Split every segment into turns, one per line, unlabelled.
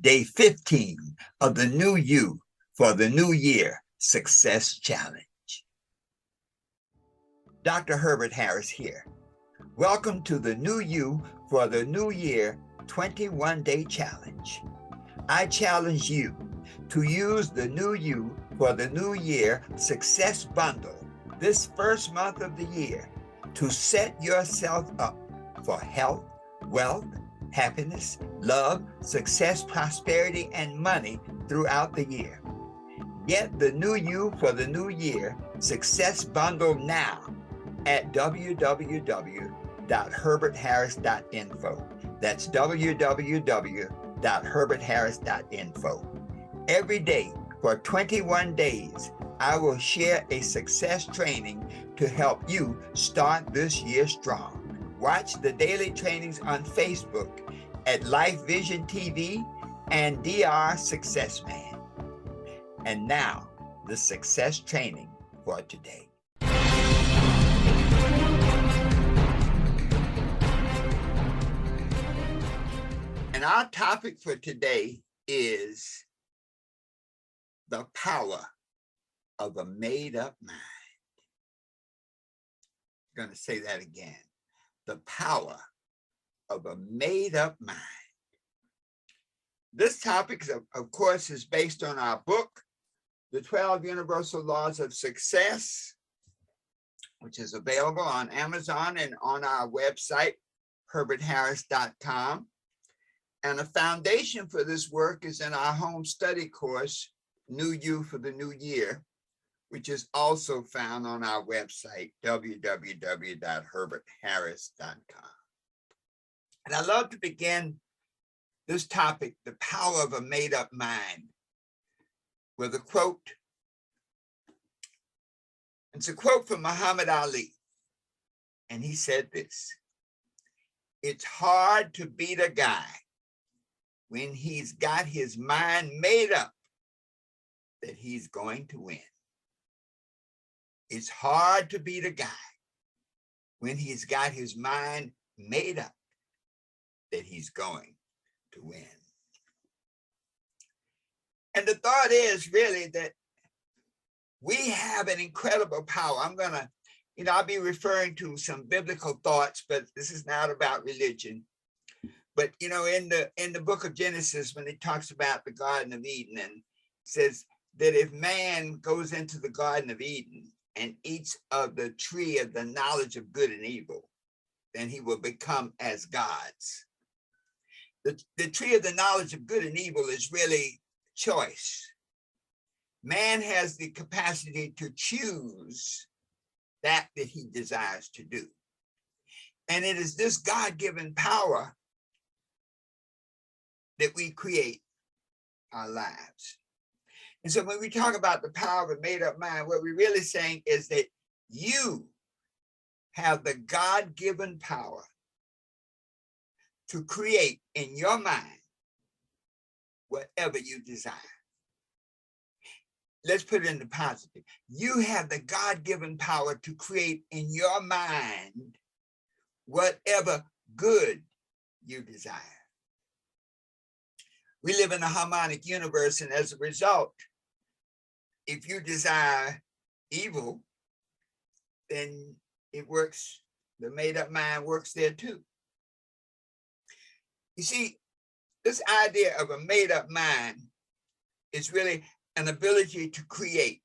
day 15 of the New You for the New Year Success Challenge. Dr. Herbert Harris here. Welcome to the New You for the New Year 21-Day Challenge. I challenge you to use the New You for the New Year Success Bundle this first month of the year to set yourself up for health, wealth, happiness, love, success, prosperity, and money throughout the year. Get the New You for the New Year Success Bundle now at www.herbertharris.info. That's www.herbertharris.info. Every day for 21 days, I will share a success training to help you start this year strong. Watch the daily trainings on Facebook at Life Vision TV and DR Success Man. And now, the success training for today. And our topic for today is the power of a made-up mind. I'm going to say that again. The power of a made-up mind. This topic, of course, is based on our book, The 12 Universal Laws of Success, which is available on Amazon and on our website, herbertharris.com. And a foundation for this work is in our home study course, New You for the New Year, which is also found on our website, www.herbertharris.com. And I love to begin this topic, the power of a made-up mind, with a quote. It's a quote from Muhammad Ali. And he said this: "It's hard to beat a guy when he's got his mind made up that he's going to win." It's hard to beat a guy when he's got his mind made up that he's going to win. And the thought is really that we have an incredible power. I'm going to, I'll be referring to some biblical thoughts, but this is not about religion. But, in the book of Genesis, when it talks about the Garden of Eden, and says that if man goes into the Garden of Eden and eats of the tree of the knowledge of good and evil, then he will become as gods. The tree of the knowledge of good and evil is really choice. Man has the capacity to choose that he desires to do. And it is this God-given power that we create our lives. And so when we talk about the power of a made-up mind, what we're really saying is that you have the God-given power to create in your mind whatever you desire. Let's put it in the positive. You have the God-given power to create in your mind whatever good you desire. We live in a harmonic universe, and as a result, if you desire evil, then it works, the made-up mind works there too. You see, this idea of a made-up mind is really an ability to create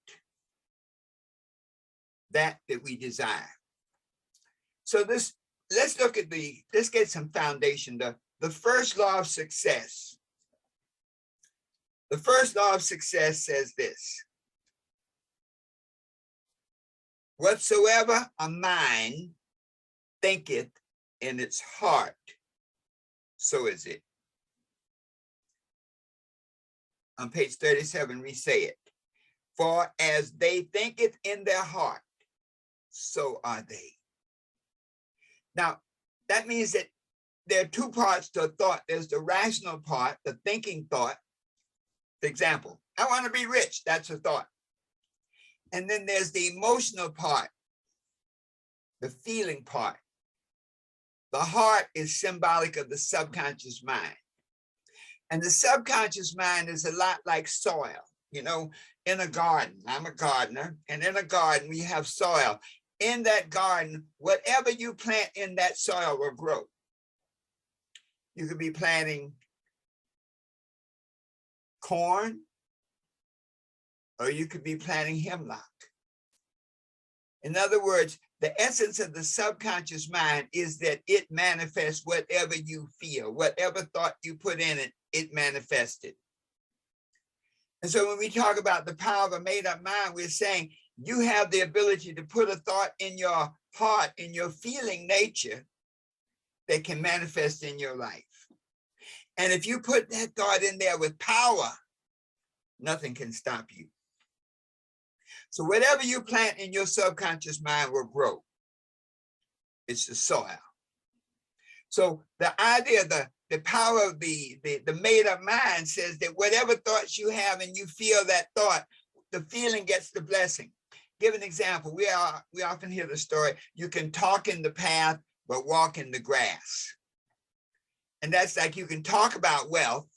that we desire. So let's get some foundation. The first law of success. The first law of success says this: whatsoever a mind thinketh in its heart, so is it. On page 37, we say it: for as they thinketh in their heart, so are they. Now, that means that there are two parts to a thought. There's the rational part, the thinking thought. For example, I want to be rich. That's a thought. And then there's the emotional part, the feeling part. The heart is symbolic of the subconscious mind. And the subconscious mind is a lot like soil, in a garden. I'm a gardener, and in a garden, we have soil. In that garden, whatever you plant in that soil will grow. You could be planting corn, or you could be planting hemlock. In other words, the essence of the subconscious mind is that it manifests whatever you feel, whatever thought you put in it, it manifested. And so when we talk about the power of a made-up mind, we're saying you have the ability to put a thought in your heart, in your feeling nature, that can manifest in your life. And if you put that thought in there with power, nothing can stop you. So whatever you plant in your subconscious mind will grow. It's the soil. So the idea, the power of the made-up mind says that whatever thoughts you have and you feel that thought, the feeling gets the blessing. Give an example. We often hear the story, you can talk in the path, but walk in the grass. And that's like you can talk about wealth,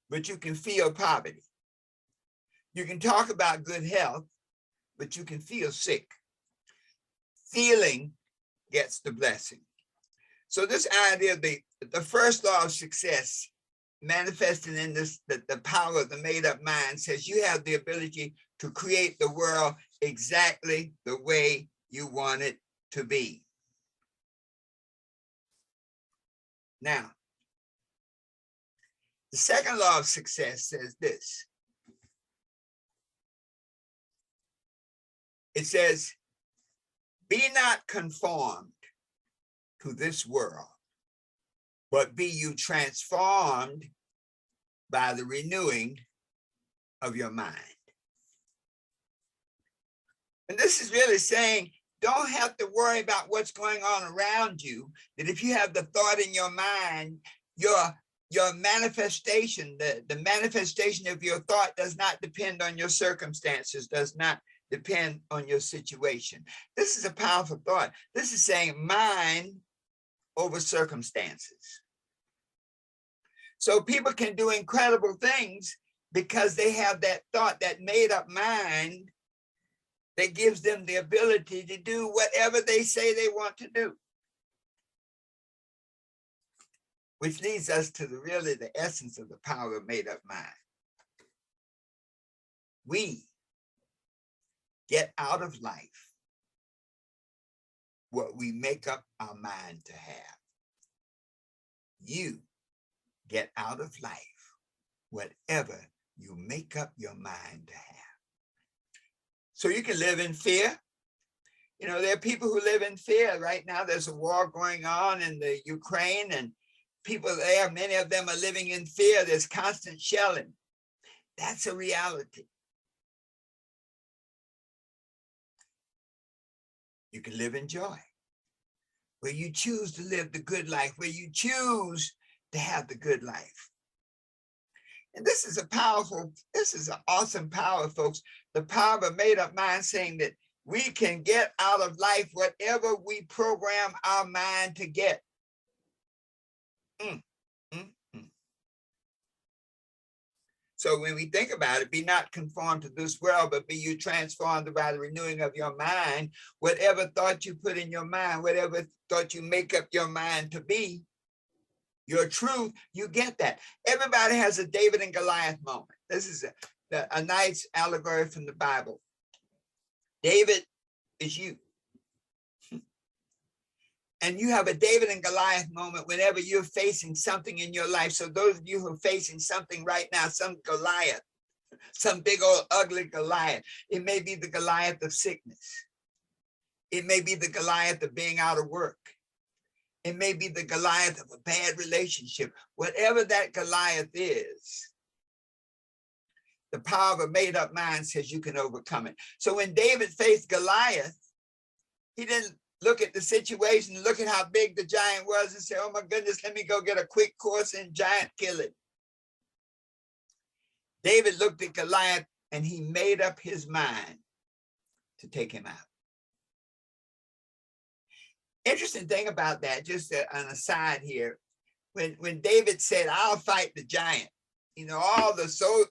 but you can feel poverty. You can talk about good health, but you can feel sick. Feeling gets the blessing. So this idea of the first law of success manifesting in this, the power of the made-up mind says you have the ability to create the world exactly the way you want it to be. Now, the second law of success says this. It says, be not conformed to this world, but be you transformed by the renewing of your mind. And this is really saying, don't have to worry about what's going on around you, that if you have the thought in your mind, your manifestation, the manifestation of your thought does not depend on your circumstances, does not depend on your situation. This is a powerful thought. This is saying mind over circumstances. So people can do incredible things because they have that thought, that made up mind that gives them the ability to do whatever they say they want to do. Which leads us to really the essence of the power of made up mind. We get out of life what we make up our mind to have. You get out of life whatever you make up your mind to have. So you can live in fear. There are people who live in fear right now. There's a war going on in the Ukraine, and people there, many of them are living in fear. There's constant shelling. That's a reality. You can live in joy, where you choose to live the good life, where you choose to have the good life. And this is an awesome power, folks. The power of a made-up mind, saying that we can get out of life whatever we program our mind to get. So when we think about it, be not conformed to this world, but be you transformed by the renewing of your mind. Whatever thought you put in your mind, whatever thought you make up your mind to be, your truth, you get that. Everybody has a David and Goliath moment. This is a nice allegory from the Bible. David is you. And you have a David and Goliath moment whenever you're facing something in your life. So those of you who are facing something right now, some Goliath, some big old ugly Goliath, it may be the Goliath of sickness. It may be the Goliath of being out of work. It may be the Goliath of a bad relationship. Whatever that Goliath is, the power of a made-up mind says you can overcome it. So when David faced Goliath, he didn't look at the situation, look at how big the giant was and say, oh my goodness, let me go get a quick course in giant killing. David looked at Goliath and he made up his mind to take him out. Interesting thing about that, just an aside here, when David said, I'll fight the giant,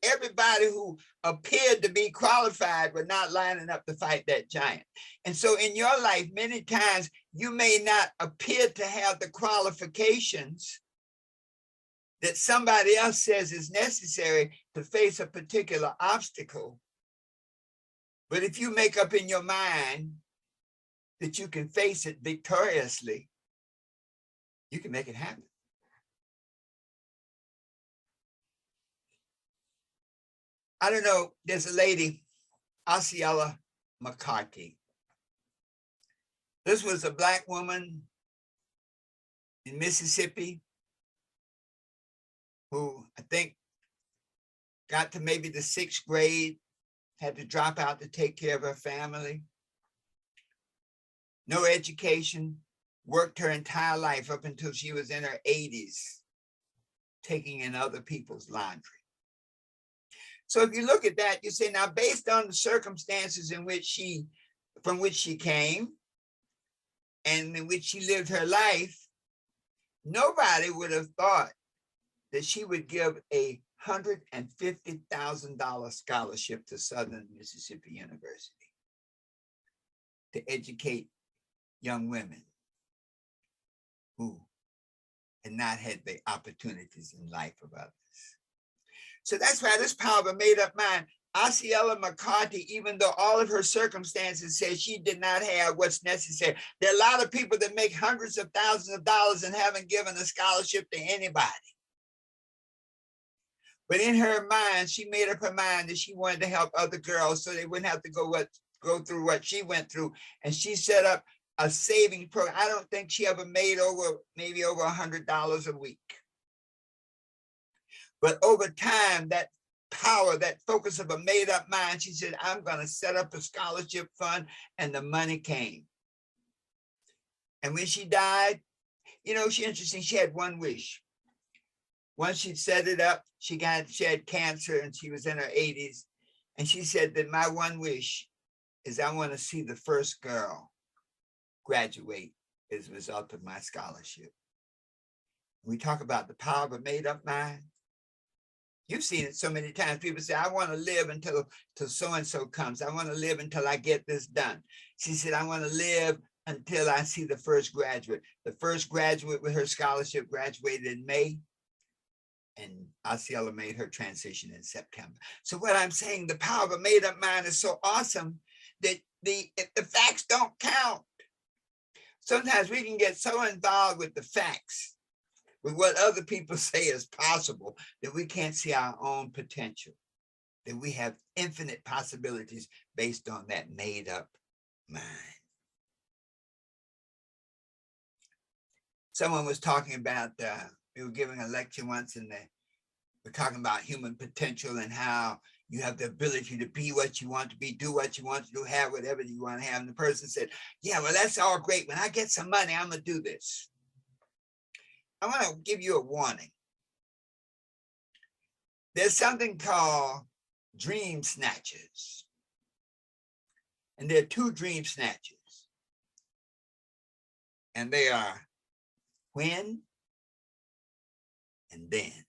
everybody who appeared to be qualified were not lining up to fight that giant. And so in your life, many times you may not appear to have the qualifications that somebody else says is necessary to face a particular obstacle. But if you make up in your mind that you can face it victoriously, you can make it happen. I don't know, there's a lady, Osceola McCarthy. This was a Black woman in Mississippi who I think got to maybe the 6th grade, had to drop out to take care of her family. No education, worked her entire life up until she was in her 80s, taking in other people's laundry. So if you look at that, you say, now based on the circumstances from which she came and in which she lived her life, nobody would have thought that she would give a $150,000 scholarship to Southern Mississippi University to educate young women who had not had the opportunities in life of others. So that's why this power of a made-up mind, Osceola McCarthy, even though all of her circumstances say she did not have what's necessary. There are a lot of people that make hundreds of thousands of dollars and haven't given a scholarship to anybody. But in her mind, she made up her mind that she wanted to help other girls so they wouldn't have to go through what she went through. And she set up a saving program. I don't think she ever made maybe over $100 a week. But over time, that power, that focus of a made-up mind, she said, I'm going to set up a scholarship fund, and the money came. And when she died, she's interesting, she had one wish. Once she'd set it up, she had cancer and she was in her 80s. And she said that my one wish is I want to see the first girl graduate as a result of my scholarship. We talk about the power of a made-up mind. You've seen it so many times. People say, I want to live until so-and-so comes. I want to live until I get this done. She said, I want to live until I see the first graduate. The first graduate with her scholarship graduated in May, and Osceola made her transition in September. So what I'm saying, the power of a made-up mind is so awesome that if the facts don't count, sometimes we can get so involved with the facts, with what other people say is possible, that we can't see our own potential, that we have infinite possibilities based on that made-up mind. Someone was talking about, we were giving a lecture once, and we're talking about human potential and how you have the ability to be what you want to be, do what you want to do, have whatever you want to have. And the person said, yeah, well, that's all great. When I get some money, I'm going to do this. I want to give you a warning. There's something called dream snatchers. And there are 2 dream snatchers. And they are when and then.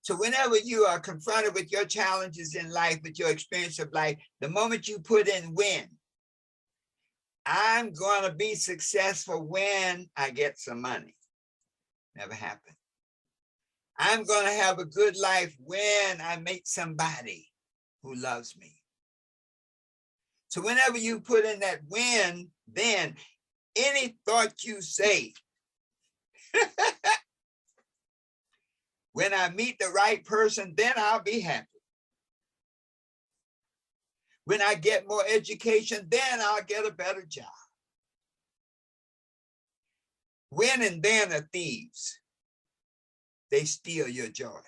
So whenever you are confronted with your challenges in life, with your experience of life, the moment you put in when, I'm going to be successful when I get some money. Never happened. I'm going to have a good life when I meet somebody who loves me. So whenever you put in that when, then, any thought you say, when I meet the right person, then I'll be happy. When I get more education, then I'll get a better job. When and then are thieves. They steal your joy.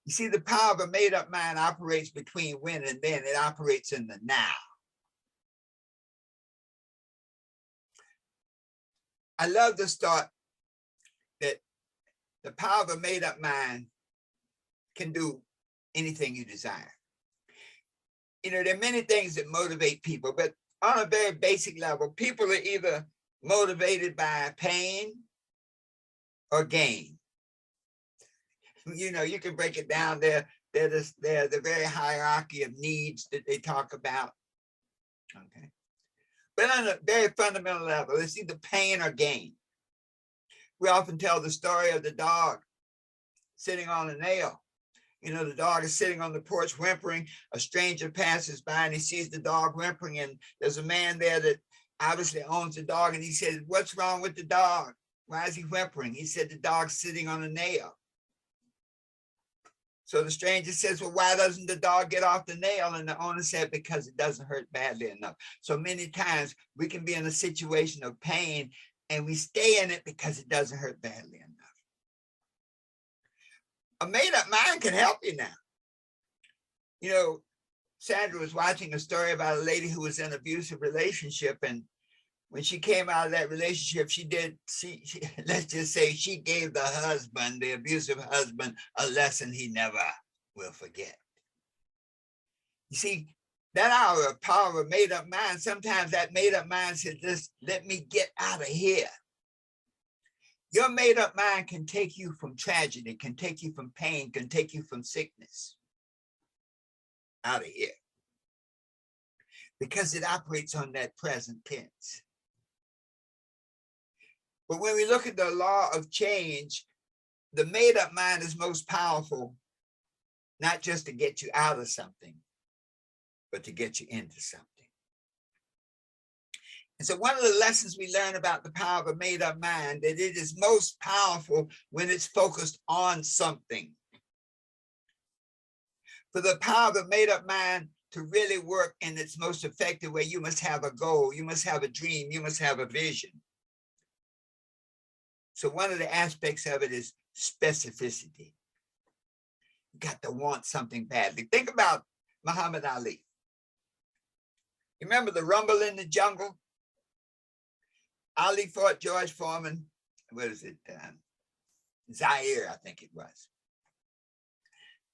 You see, the power of a made-up mind operates between when and then. It operates in the now. I love this thought that the power of a made-up mind can do anything you desire. There are many things that motivate people, but on a very basic level, people are either motivated by pain or gain. You know, you can break it down there. They're the very hierarchy of needs that they talk about. Okay. But on a very fundamental level, it's either pain or gain. We often tell the story of the dog sitting on a nail. You know, the dog is sitting on the porch whimpering. A stranger passes by and he sees the dog whimpering, and there's a man there that obviously owns the dog, and he says, "What's wrong with the dog? Why is he whimpering?" He said, "The dog's sitting on a nail." So the stranger says, "Well, why doesn't the dog get off the nail?" And the owner said, "Because it doesn't hurt badly enough." So many times we can be in a situation of pain and we stay in it because it doesn't hurt badly enough. A made-up mind can help you now. You know, Sandra was watching a story about a lady who was in an abusive relationship, and when she came out of that relationship, she let's just say she gave the husband, the abusive husband, a lesson he never will forget. You see, that hour of power of made-up mind, sometimes that made-up mind says, "Just let me get out of here." Your made-up mind can take you from tragedy, can take you from pain, can take you from sickness. Out of here. Because it operates on that present tense. But when we look at the law of change, the made-up mind is most powerful, not just to get you out of something, but to get you into something. And so one of the lessons we learn about the power of a made-up mind, that it is most powerful when it's focused on something. For the power of a made-up mind to really work in its most effective way, you must have a goal, you must have a dream, you must have a vision. So one of the aspects of it is specificity. You got to want something badly. Think about Muhammad Ali. You remember the rumble in the jungle? Ali fought George Foreman. What is it? Zaire, I think it was.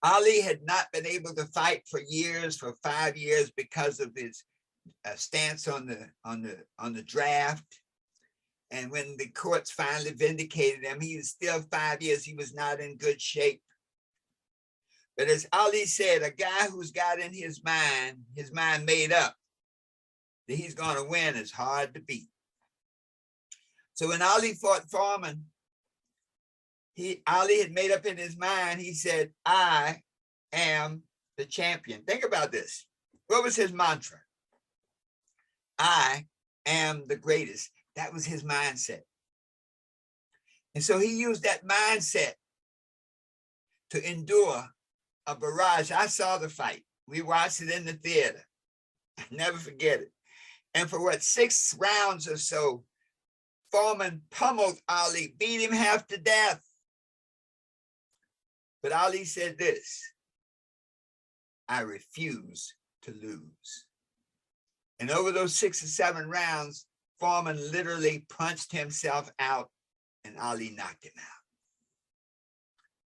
Ali had not been able to fight for years, for 5 years, because of his stance on the draft. And when the courts finally vindicated him, he was still 5 years, he was not in good shape. But as Ali said, a guy who's got in his mind made up that he's going to win is hard to beat. So when Ali fought Foreman, Ali had made up in his mind, he said, "I am the champion." Think about this. What was his mantra? "I am the greatest." That was his mindset. And so he used that mindset to endure a barrage. I saw the fight. We watched it in the theater. I never forget it. And for 6 rounds or so, Foreman pummeled Ali, beat him half to death. But Ali said this: "I refuse to lose." And over those 6 or 7 rounds, Foreman literally punched himself out and Ali knocked him out.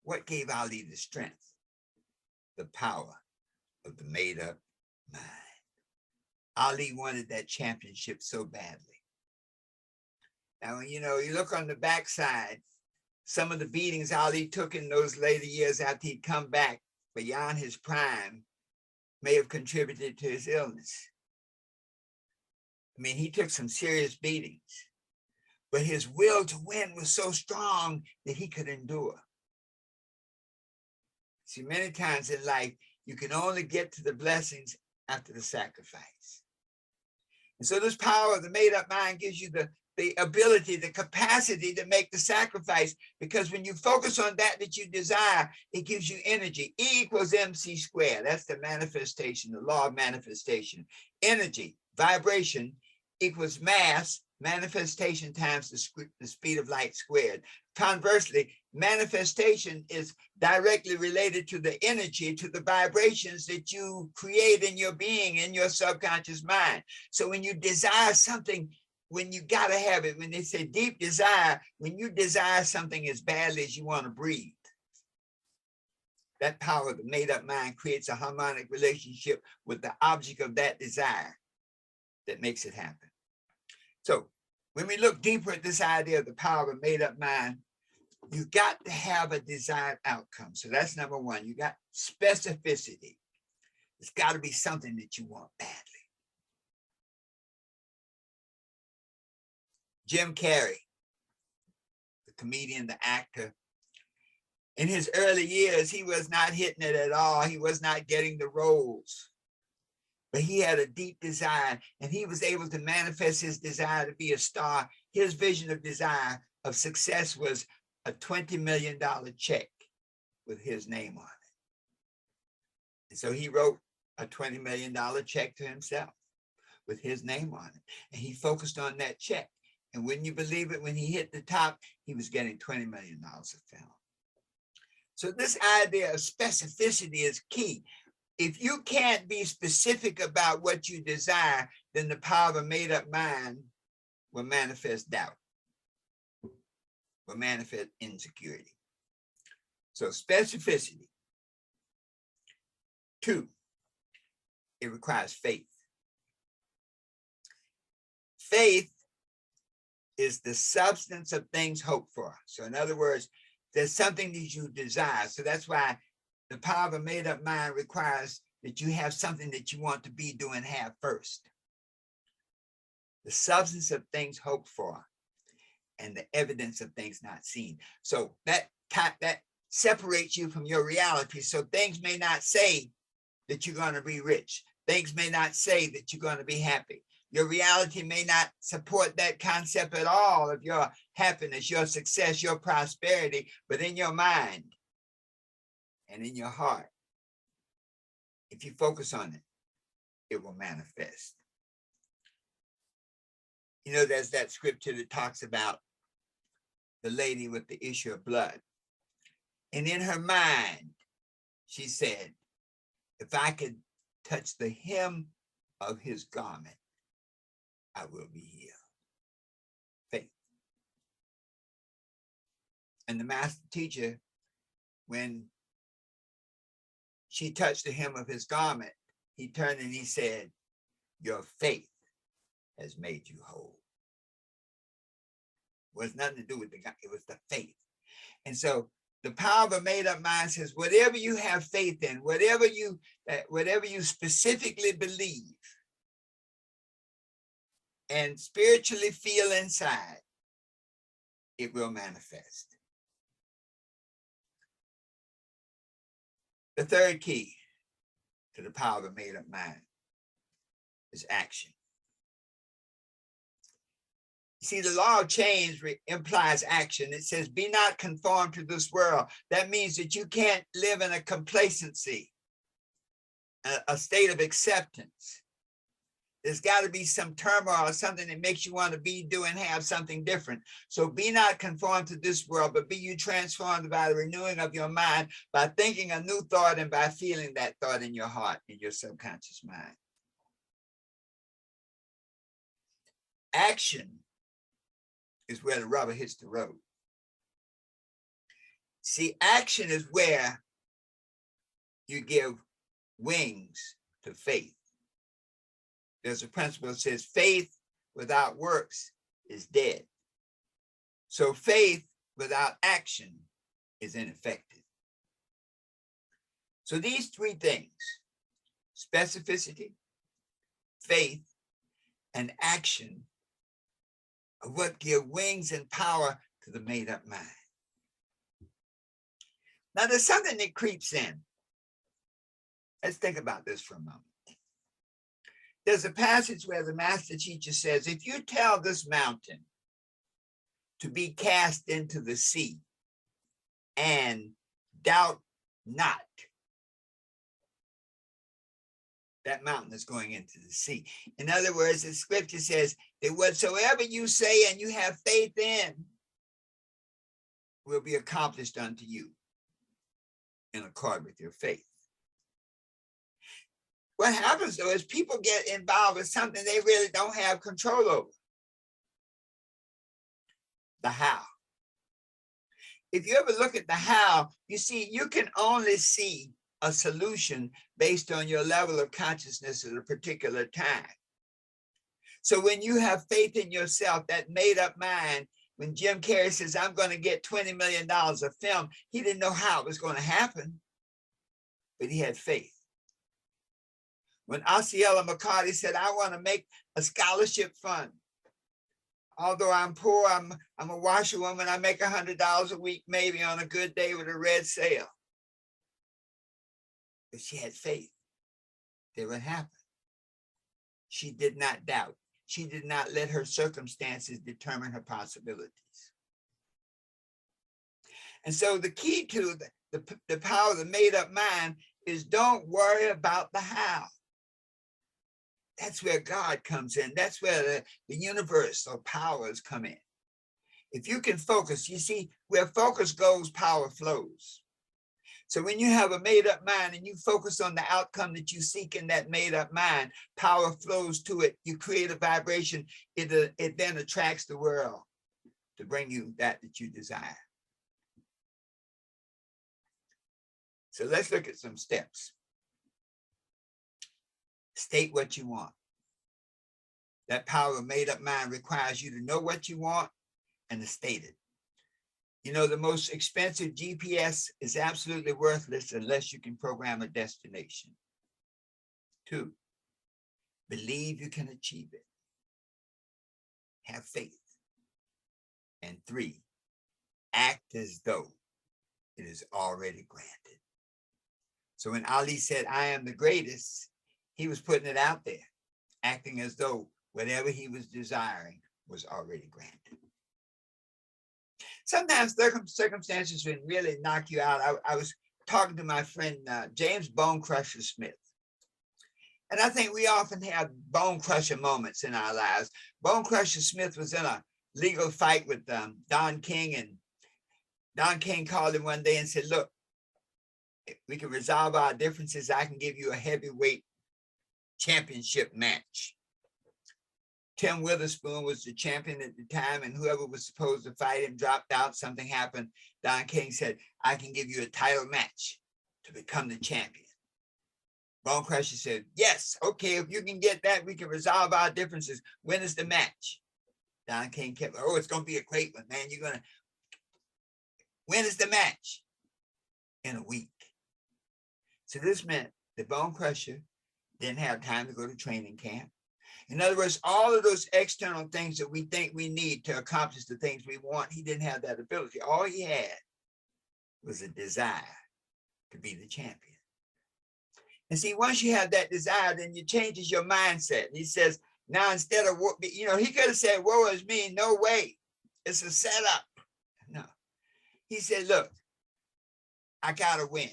What gave Ali the strength? The power of the made-up mind. Ali wanted that championship so badly. Now, you look on the backside, some of the beatings Ali took in those later years after he'd come back beyond his prime may have contributed to his illness. I mean, he took some serious beatings, but his will to win was so strong that he could endure. See, many times in life, you can only get to the blessings after the sacrifice. And so this power of the made-up mind gives you the ability, the capacity to make the sacrifice, because when you focus on that you desire, it gives you energy. E equals MC squared. That's the manifestation, the law of manifestation. Energy, vibration equals mass, manifestation times the speed of light squared. Conversely, manifestation is directly related to the energy, to the vibrations that you create in your being, in your subconscious mind. So when you desire something, when you got to have it, when they say deep desire, when you desire something as badly as you want to breathe, that power of the made-up mind creates a harmonic relationship with the object of that desire that makes it happen. So when we look deeper at this idea of the power of a made-up mind, You got to have a desired outcome. So that's number one. You got specificity. It's got to be something that you want badly. Jim Carrey, the comedian, the actor, in his early years, he was not hitting it at all. He was not getting the roles. But he had a deep desire, and he was able to manifest his desire to be a star. His vision of desire of success was a $20 million check with his name on it. And so he wrote a $20 million check to himself with his name on it. And he focused on that check. And wouldn't you believe it, when he hit the top, he was getting $20 million a film. So this idea of specificity is key. If you can't be specific about what you desire, then the power of a made-up mind will manifest doubt, will manifest insecurity. So specificity. 2, it requires faith. Faith is the substance of things hoped for. So in other words, there's something that you desire. So that's why the power of a made-up mind requires that you have something that you want to be, do, and have first. The substance of things hoped for and the evidence of things not seen. So that separates you from your reality. So things may not say that you're going to be rich. Things may not say that you're going to be happy. Your reality may not support that concept at all of your happiness, your success, your prosperity, but in your mind and in your heart, if you focus on it, it will manifest. You know, there's that scripture that talks about the lady with the issue of blood. And in her mind, she said, if I could touch the hem of his garment, I will be healed. Faith. And the master teacher, when she touched the hem of his garment, he turned and he said, your faith has made you whole. It was nothing to do with the God, it was the faith. And so the power of a made-up mind says, whatever you have faith in, whatever you specifically believe and spiritually feel inside, it will manifest. The third key to the power of a made-up mind is action. See, the law of change implies action. It says, be not conformed to this world. That means that you can't live in a complacency, a state of acceptance. There's got to be some turmoil, something that makes you want to be, do, and have something different. So be not conformed to this world, but be you transformed by the renewing of your mind, by thinking a new thought and by feeling that thought in your heart, in your subconscious mind. Action is where the rubber hits the road. See, action is where you give wings to faith. There's a principle that says faith without works is dead. So faith without action is ineffective. So these three things, specificity, faith, and action, are what give wings and power to the made-up mind. Now there's something that creeps in. Let's think about this for a moment. There's a passage where the master teacher says, if you tell this mountain to be cast into the sea and doubt not, that mountain is going into the sea. In other words, the scripture says that whatsoever you say and you have faith in will be accomplished unto you in accord with your faith. What happens though is people get involved with something they really don't have control over. The how. If you ever look at the how, you see, you can only see a solution based on your level of consciousness at a particular time. So when you have faith in yourself, that made up mind when Jim Carrey says, I'm going to get $20 million a film, he didn't know how it was going to happen, but he had faith. When Osceola McCarty said, I want to make a scholarship fund. Although I'm poor, I'm a washerwoman, I make $100 a week, maybe on a good day with a red sail. But she had faith that it would happen. She did not doubt. She did not let her circumstances determine her possibilities. And so the key to the power of the made-up mind is don't worry about the how. That's where God comes in. That's where the universal powers come in. If you can focus, you see, where focus goes, power flows. So when you have a made-up mind and you focus on the outcome that you seek in that made-up mind, power flows to it. You create a vibration. It then attracts the world to bring you that you desire. So let's look at some steps. State what you want. That power of made-up mind requires you to know what you want and to state it. You know, the most expensive GPS is absolutely worthless unless you can program a destination. 2, believe you can achieve it. Have faith. And 3, act as though it is already granted. So when Ali said, I am the greatest, he was putting it out there, acting as though whatever he was desiring was already granted. Sometimes circumstances can really knock you out. I was talking to my friend, James Bone Crusher Smith. And I think we often have bone crusher moments in our lives. Bone Crusher Smith was in a legal fight with Don King, and Don King called him one day and said, look, if we can resolve our differences, I can give you a heavyweight championship match. Tim Witherspoon was the champion at the time, and whoever was supposed to fight him dropped out. Something happened. Don King said, I can give you a title match to become the champion. Bone Crusher said, yes, okay, if you can get that, we can resolve our differences. When is the match? Don King kept, oh, it's going to be a great one, man. When is the match? In a week. So this meant the Bone Crusher didn't have time to go to training camp. In other words, all of those external things that we think we need to accomplish the things we want, he didn't have that ability. All he had was a desire to be the champion. And see, once you have that desire, then it changes your mindset. He says, now instead of, he could have said, woe is me, no way. It's a setup. No. He said, look, I got to win.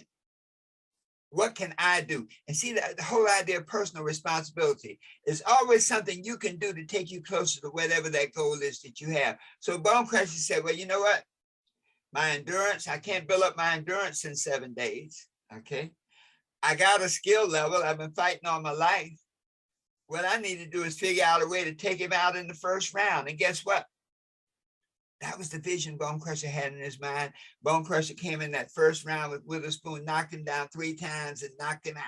What can I do? And see, the whole idea of personal responsibility is always something you can do to take you closer to whatever that goal is that you have. So Bone Crusher said, well, you know what? My endurance, I can't build up my endurance in 7 days, okay? I got a skill level. I've been fighting all my life. What I need to do is figure out a way to take him out in the first round. And guess what? That was the vision Bone Crusher had in his mind. Bone Crusher came in that first round with Witherspoon, knocked him down 3 times and knocked him out.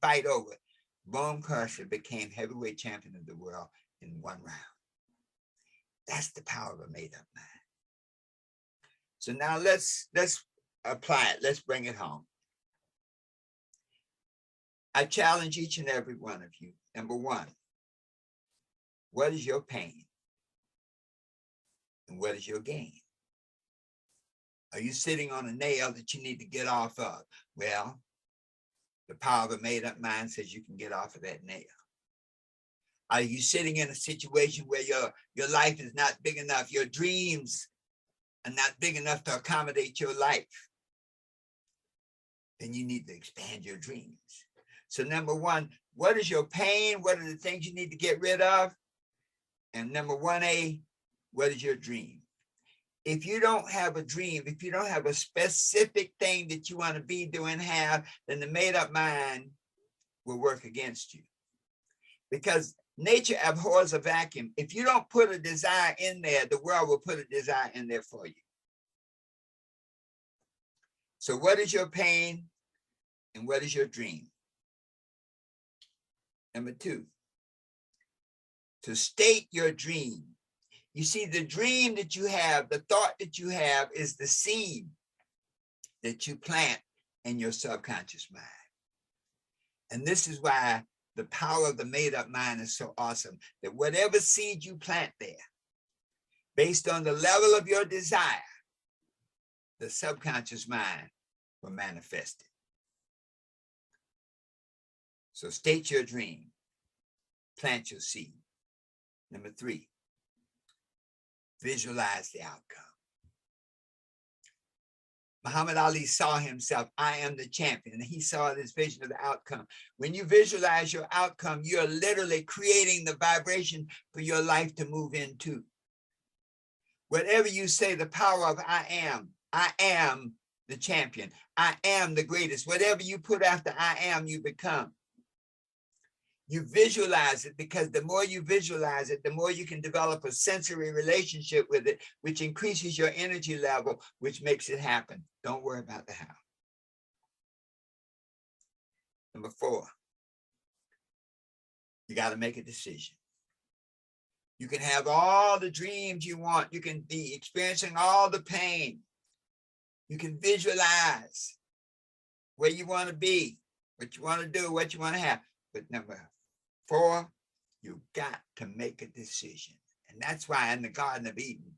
Fight over. Bone Crusher became heavyweight champion of the world in 1 round. That's the power of a made-up mind. So now let's apply it. Let's bring it home. I challenge each and every one of you. Number 1, what is your pain? And what is your gain? Are you sitting on a nail that you need to get off of? Well, the power of a made-up mind says you can get off of that nail. Are you sitting in a situation where your life is not big enough? Your dreams are not big enough to accommodate your life? Then you need to expand your dreams. So number 1, what is your pain? What are the things you need to get rid of? And number 1A, what is your dream? If you don't have a dream, if you don't have a specific thing that you want to be doing, then the made-up mind will work against you. Because nature abhors a vacuum. If you don't put a desire in there, the world will put a desire in there for you. So what is your pain and what is your dream? Number 2, to state your dream. You see, the dream that you have, the thought that you have is the seed that you plant in your subconscious mind. And this is why the power of the made-up mind is so awesome, that whatever seed you plant there, based on the level of your desire, the subconscious mind will manifest it. So state your dream, plant your seed. Number 3, visualize the outcome. Muhammad Ali saw himself, I am the champion. And he saw this vision of the outcome. When you visualize your outcome, you're literally creating the vibration for your life to move into. Whatever you say, the power of I am the champion. I am the greatest. Whatever you put after I am, you become. You visualize it, because the more you visualize it, the more you can develop a sensory relationship with it, which increases your energy level, which makes it happen. Don't worry about the how. Number 4, you got to make a decision. You can have all the dreams you want. You can be experiencing all the pain. You can visualize where you want to be, what you want to do, what you want to have. But number 4, you got to make a decision. And that's why in the Garden of Eden,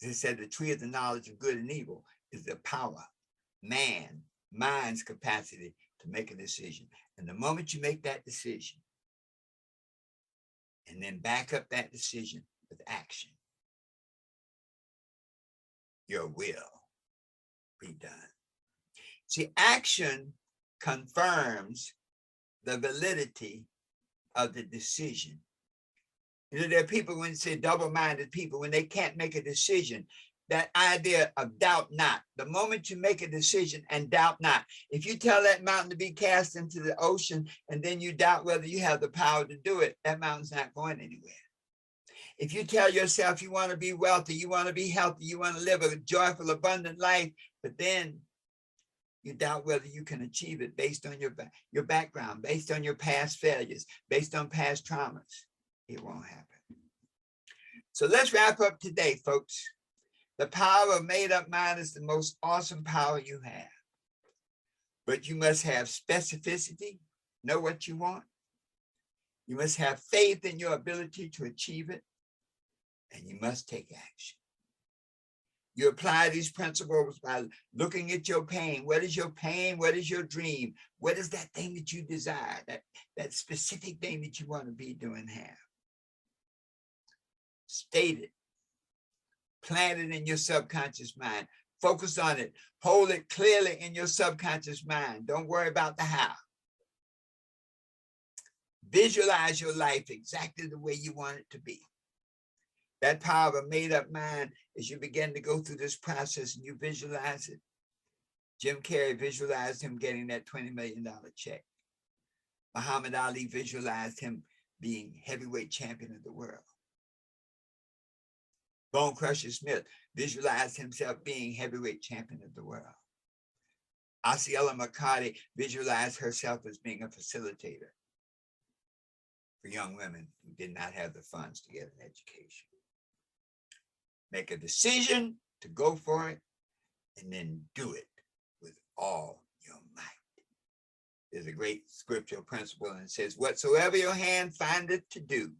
it said the tree of the knowledge of good and evil is the power, mind's capacity to make a decision. And the moment you make that decision, and then back up that decision with action, your will be done. See, action confirms the validity of the decision. You know, there are people, when they say double-minded people, when they can't make a decision, that idea of doubt not. The moment you make a decision and doubt not, if you tell that mountain to be cast into the ocean and then you doubt whether you have the power to do it, that mountain's not going anywhere. If you tell yourself you want to be wealthy, you want to be healthy, you want to live a joyful, abundant life, but then you doubt whether you can achieve it based on your background, based on your past failures, based on past traumas, it won't happen. So let's wrap up today, folks. The power of made-up mind is the most awesome power you have. But you must have specificity, know what you want. You must have faith in your ability to achieve it, and you must take action. You apply these principles by looking at your pain. What is your pain? What is your dream? What is that thing that you desire, that specific thing that you want to be, do, and have? State it. Plant it in your subconscious mind. Focus on it. Hold it clearly in your subconscious mind. Don't worry about the how. Visualize your life exactly the way you want it to be. That power of a made-up mind, as you begin to go through this process and you visualize it. Jim Carrey visualized him getting that $20 million check. Muhammad Ali visualized him being heavyweight champion of the world. Bone Crusher Smith visualized himself being heavyweight champion of the world. Osceola McCarty visualized herself as being a facilitator for young women who did not have the funds to get an education. Make a decision to go for it, and then do it with all your might. There's a great scriptural principle, and it says, whatsoever your hand findeth to do,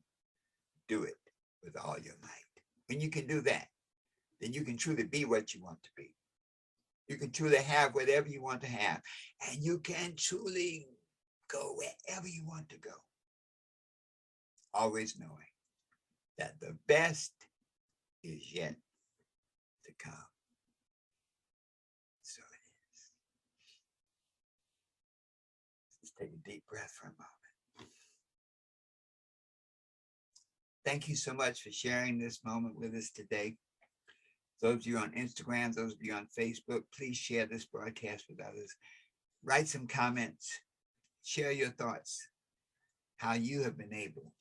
do it with all your might. When you can do that, then you can truly be what you want to be. You can truly have whatever you want to have, and you can truly go wherever you want to go. Always knowing that the best is yet to come. So it is. Let's take a deep breath for a moment. Thank you so much for sharing this moment with us today. Those of you on Instagram, those of you on Facebook, please share this broadcast with others. Write some comments. Share your thoughts, how you have been able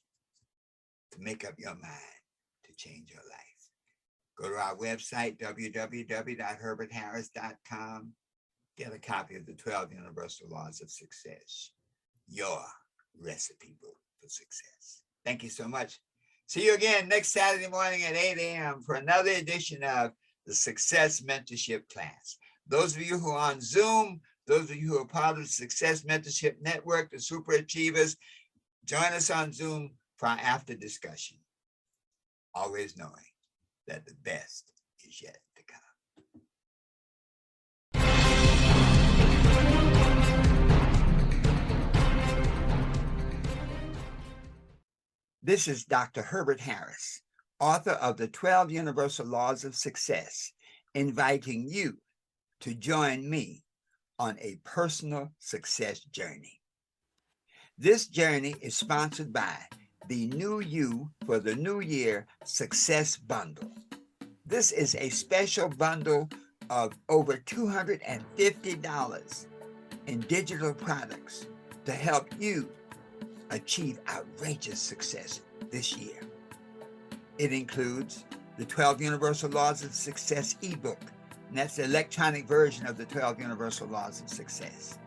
to make up your mind to change your life. Go to our website, www.herbertharris.com. Get a copy of the 12 Universal Laws of Success, your recipe book for success. Thank you so much. See you again next Saturday morning at 8 a.m. for another edition of the Success Mentorship class. Those of you who are on Zoom, those of you who are part of the Success Mentorship Network, the Super Achievers, join us on Zoom for our after discussion. Always knowing that the best is yet to come. This is Dr. Herbert Harris, author of the 12 Universal Laws of Success, inviting you to join me on a personal success journey. This journey is sponsored by the New You for the New Year Success Bundle. This is a special bundle of over $250 in digital products to help you achieve outrageous success this year. It includes the 12 Universal Laws of Success ebook, and that's the electronic version of the 12 Universal Laws of Success.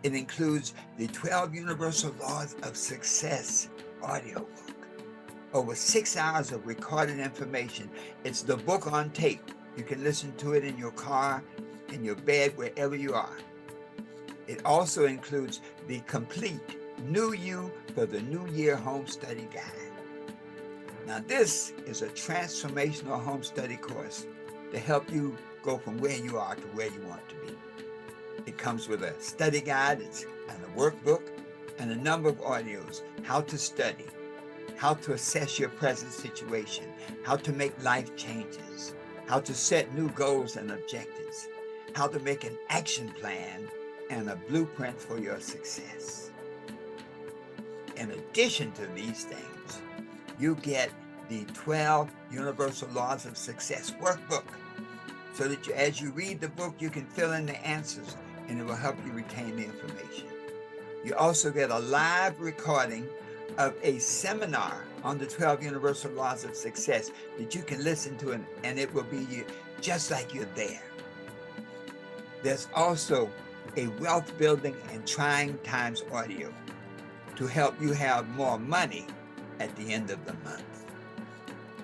It includes the 12 Universal Laws of Success audiobook, over 6 hours of recorded information. It's the book on tape. You can listen to it in your car, in your bed, wherever you are. It also includes the complete New You for the New Year Home Study Guide. Now, this is a transformational home study course to help you go from where you are to where you want to be. It comes with a study guide and a workbook and a number of audios, how to study, how to assess your present situation, how to make life changes, how to set new goals and objectives, how to make an action plan and a blueprint for your success. In addition to these things, you get the 12 Universal Laws of Success workbook, so that as you read the book, you can fill in the answers and it will help you retain the information. You also get a live recording of a seminar on the 12 Universal Laws of Success that you can listen to, and it will be just like you're there. There's also a wealth building and trying times audio to help you have more money at the end of the month.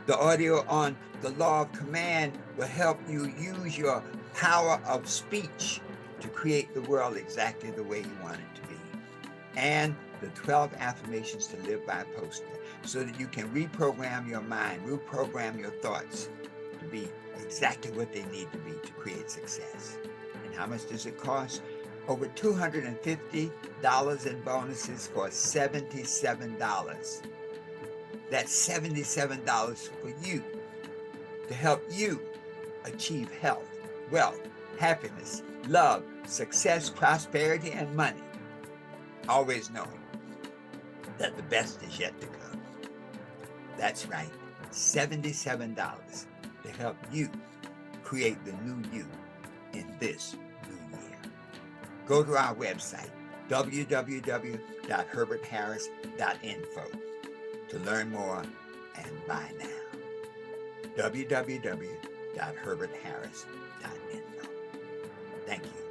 The audio on the law of command will help you use your power of speech to create the world exactly the way you want it to be. And the 12 affirmations to live by poster, so that you can reprogram your mind, reprogram your thoughts to be exactly what they need to be to create success. And how much does it cost? Over $250 in bonuses for $77. That's $77 for you, to help you achieve health, wealth, happiness, love, success, prosperity, and money. Always knowing that the best is yet to come. That's right, $77 to help you create the new you in this new year. Go to our website, www.herbertharris.info, to learn more and buy now. www.herbertharris.info. Thank you.